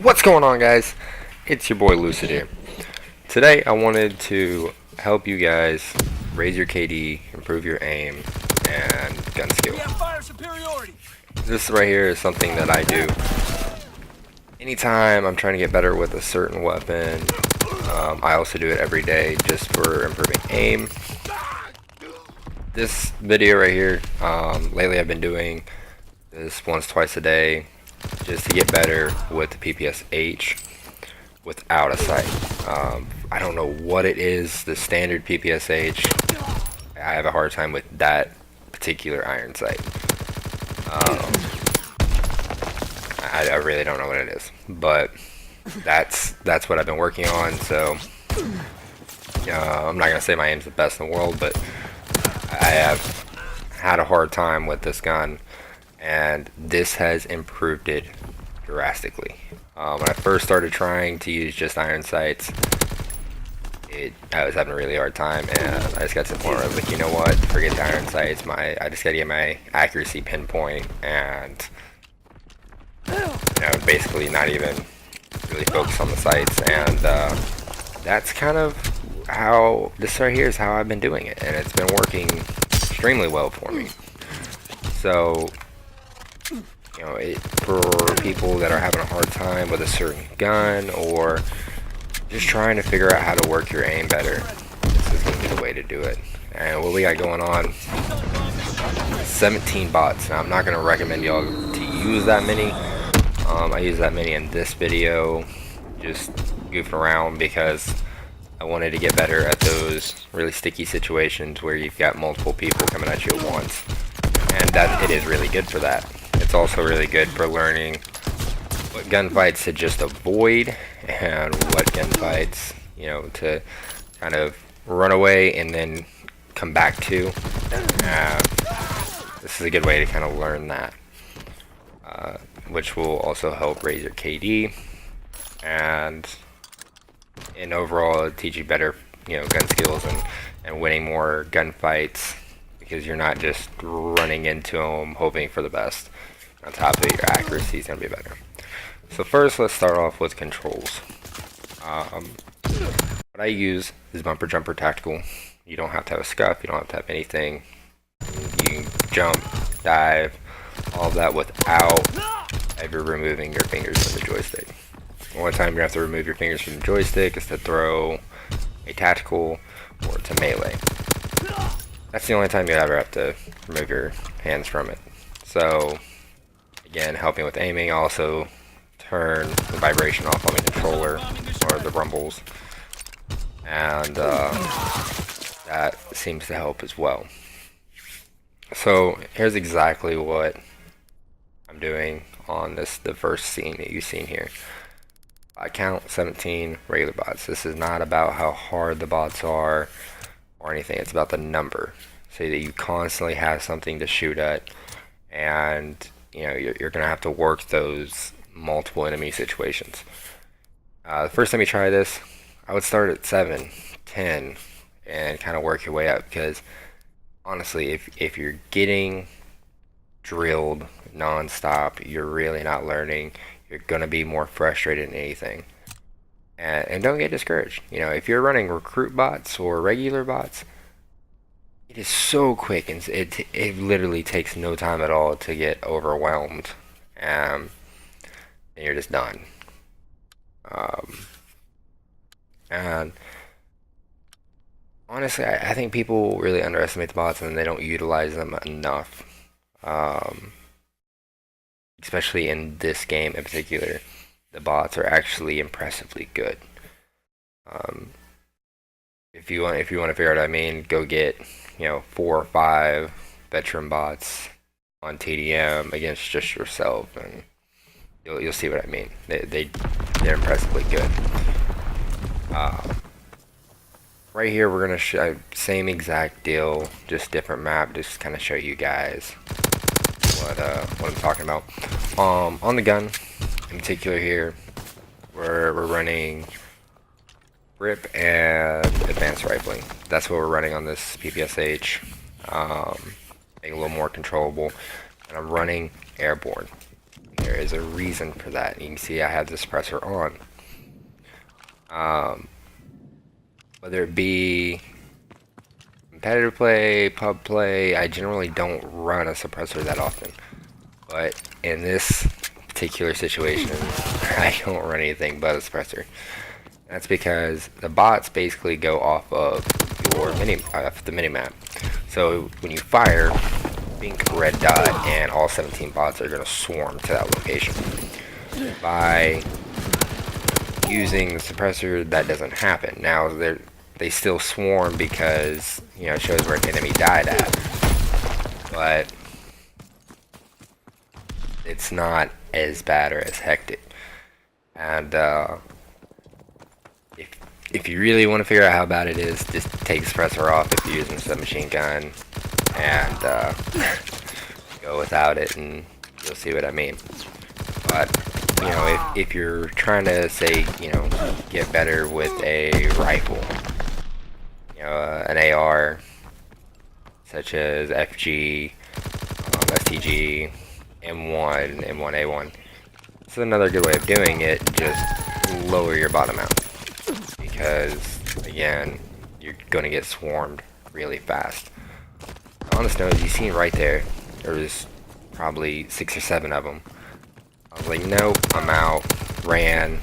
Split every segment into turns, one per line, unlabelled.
What's going on, guys? It's your boy Lucid here. Today I wanted to help you guys raise your KD, improve your aim, and gun skill. This right here is something that I do anytime I'm trying to get better with a certain weapon. I also do it every day just for improving aim. This video right here, lately I've been doing this once, twice a day just to get better with the PPSH without a sight. I don't know what it is, the standard PPSH. I have a hard time with that particular iron sight. I really don't know what it is, but that's what I've been working on. So I'm not gonna say my aim's the best in the world, but I have had a hard time with this gun, and this has improved it drastically. When I first started trying to use just iron sights, I was having a really hard time, and I just got to the point where I was like, you know what, forget the iron sights. I just gotta get my accuracy pinpoint, and basically not even really focus on the sights. And that's kind of how this right here is how I've been doing it, and it's been working extremely well for me. So for people that are having a hard time with a certain gun, or just trying to figure out how to work your aim better, this is going to be the way to do it. And what we got going on, 17 bots. Now I'm not going to recommend y'all to use that many. I use that many in this video, just goofing around, because I wanted to get better at those really sticky situations where you've got multiple people coming at you at once. And that it is really good for that. It's also really good for learning what gunfights to just avoid, and what gunfights, to kind of run away and then come back to. This is a good way to kind of learn that, which will also help raise your KD, and overall teach you better, gun skills, and winning more gunfights, because you're not just running into them hoping for the best. On top of it, your accuracy is going to be better. So first, let's start off with controls. What I use is bumper jumper tactical. You don't have to have a scuff, you don't have to have anything. You can jump, dive, all of that without ever removing your fingers from the joystick. The only time you have to remove your fingers from the joystick is to throw a tactical or to melee. That's the only time you ever have to remove your hands from it. So again, helping with aiming. Also turn the vibration off on the controller, or the rumbles, and that seems to help as well. So here's exactly what I'm doing on the first scene that you've seen here. I count 17 regular bots. This is not about how hard the bots are or anything. It's about the number, so that you constantly have something to shoot at, and you're gonna have to work those multiple enemy situations. The first time you try this, I would start at 7, 10, and kind of work your way up, because honestly, if you're getting drilled non-stop, you're really not learning. You're gonna be more frustrated than anything. And don't get discouraged. If you're running recruit bots or regular bots, it is so quick, and it literally takes no time at all to get overwhelmed, and you're just done. And honestly, I think people really underestimate the bots, and they don't utilize them enough. Especially in this game in particular, the bots are actually impressively good. If you want to figure out what I mean, go get 4 or 5 veteran bots on TDM against just yourself, and you'll see what I mean. They're impressively good. Right here, we're gonna show same exact deal, just different map, just kind of show you guys what I'm talking about. On the gun in particular here, we're running grip and advanced rifling. That's what we're running on this PPSH. Making it a little more controllable, and I'm running airborne. is a reason for that. You can see I have the suppressor on. Whether it be competitive play, pub play, I generally don't run a suppressor that often. But in this particular situation, I don't run anything but a suppressor. That's because the bots basically go off of your the minimap. So when you fire, pink, red dot, and all 17 bots are going to swarm to that location. By using the suppressor, that doesn't happen. Now they still swarm because, you know, it shows where an enemy died at, but it's not as bad or as hectic. And if you really want to figure out how bad it is, just take the suppressor off if you're using a submachine gun, and go without it, and you'll see what I mean. But you know, if you're trying to, say, you know, get better with a rifle, you know, an AR, such as FG, STG, M1, M1A1, this is another good way of doing it. Just lower your bottom out, because again, you're going to get swarmed really fast. On this note, as you seen right there, there was probably 6 or 7 of them. I was like, nope, I'm out, ran,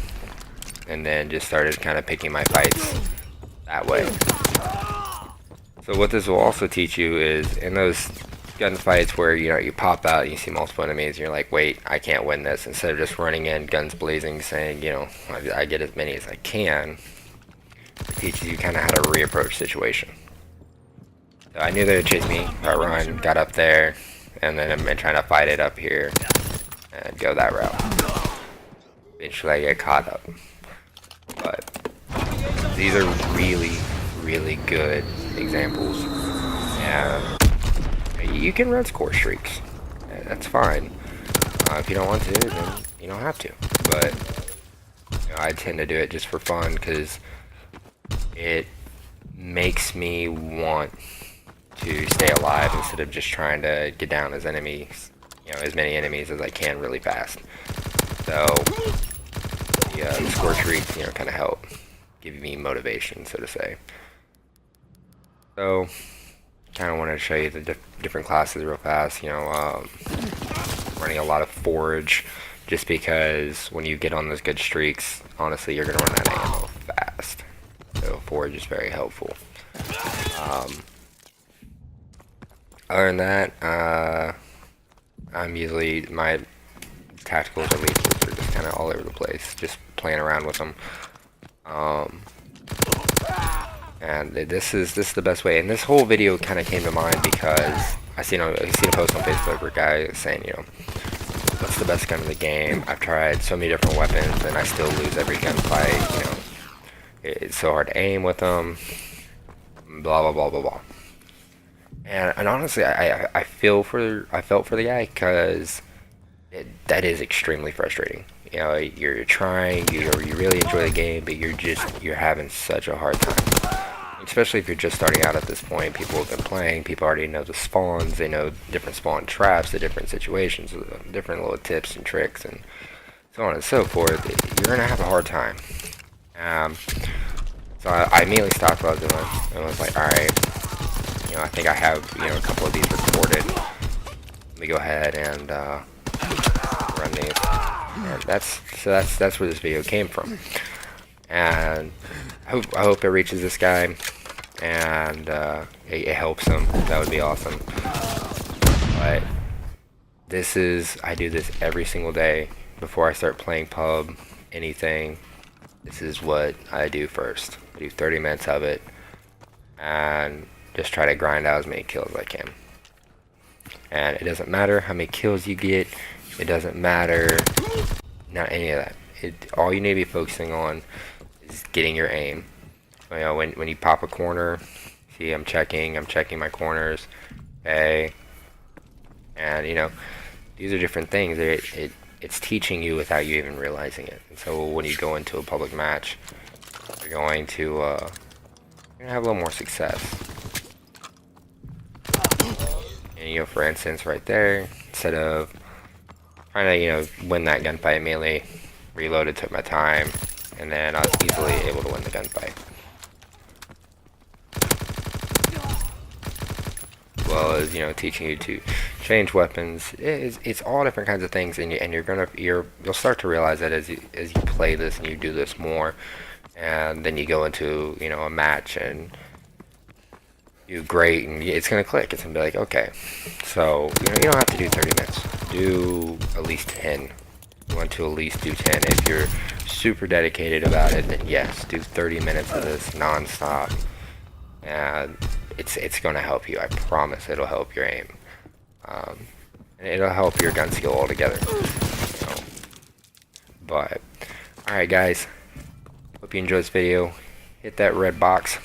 and then just started kind of picking my fights that way. So what this will also teach you is, in those gunfights where, you know, you pop out and you see multiple enemies and you're like, wait, I can't win this, instead of just running in, guns blazing, saying, you know, I get as many as I can, it teaches you kind of how to reapproach situation. So I knew they would chase me, I run, got up there, and then I've been trying to fight it up here and go that route. Eventually I get caught up. But these are really, really good examples. And you can run score streaks. That's fine. If you don't want to, then you don't have to. But you know, I tend to do it just for fun, because it makes me want to stay alive instead of just trying to get down as enemies, you know, as many enemies as I can really fast. So the score streaks, you know, kind of help give me motivation, so to say. So kind of wanted to show you the different classes real fast. You know, running a lot of forage, just because when you get on those good streaks, honestly, you're gonna run out of ammo fast. So forage is very helpful. Other than that, I'm usually, my tacticals or lethals are just kind of all over the place, just playing around with them. And this is the best way. And this whole video kind of came to mind because I seen a post on Facebook where a guy saying, you know, what's the best gun in the game? I've tried so many different weapons and I still lose every gunfight. You know, it's so hard to aim with them. Blah blah blah blah blah. And honestly, I felt for the guy, because that is extremely frustrating. You know, you're trying, you really enjoy the game, but you're having such a hard time. Especially if you're just starting out at this point. People have been playing, people already know the spawns, they know different spawn traps, the different situations, different little tips and tricks, and so on and so forth. You're gonna have a hard time. So I immediately stopped what I was doing and was like, alright, you know, I think I have, you know, a couple of these recorded. Let me go ahead and run these. And that's where this video came from. And I hope it reaches this guy, and it helps him. That would be awesome. But I do this every single day before I start playing pub, anything. This is what I do first. I do 30 minutes of it, and just try to grind out as many kills as I can. And it doesn't matter how many kills you get. It doesn't matter, not any of that. All you need to be focusing on is getting your aim. You know, when you pop a corner, see, I'm checking my corners, okay, and you know, these are different things. It's teaching you without you even realizing it. And so when you go into a public match, you're going to have a little more success. And you know, for instance, right there, instead of trying to, win that gunfight immediately. Reloaded, took my time, and then I was easily able to win the gunfight. As well as, teaching you to change weapons. It's all different kinds of things, and you'll start to realize that as you play this and you do this more, and then you go into, a match and do great, and it's gonna click. It's gonna be like, okay, so you don't have to do 30 minutes. Do at least 10. You want to at least do 10. If you're super dedicated about it, then yes, do 30 minutes of this non-stop, and it's gonna help you. I promise, it'll help your aim, and it'll help your gun skill altogether. But all right, guys. Hope you enjoyed this video. Hit that red box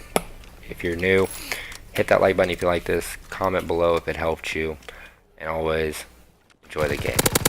if you're new. Hit that like button if you like this. Comment below if it helped you. And always enjoy the game.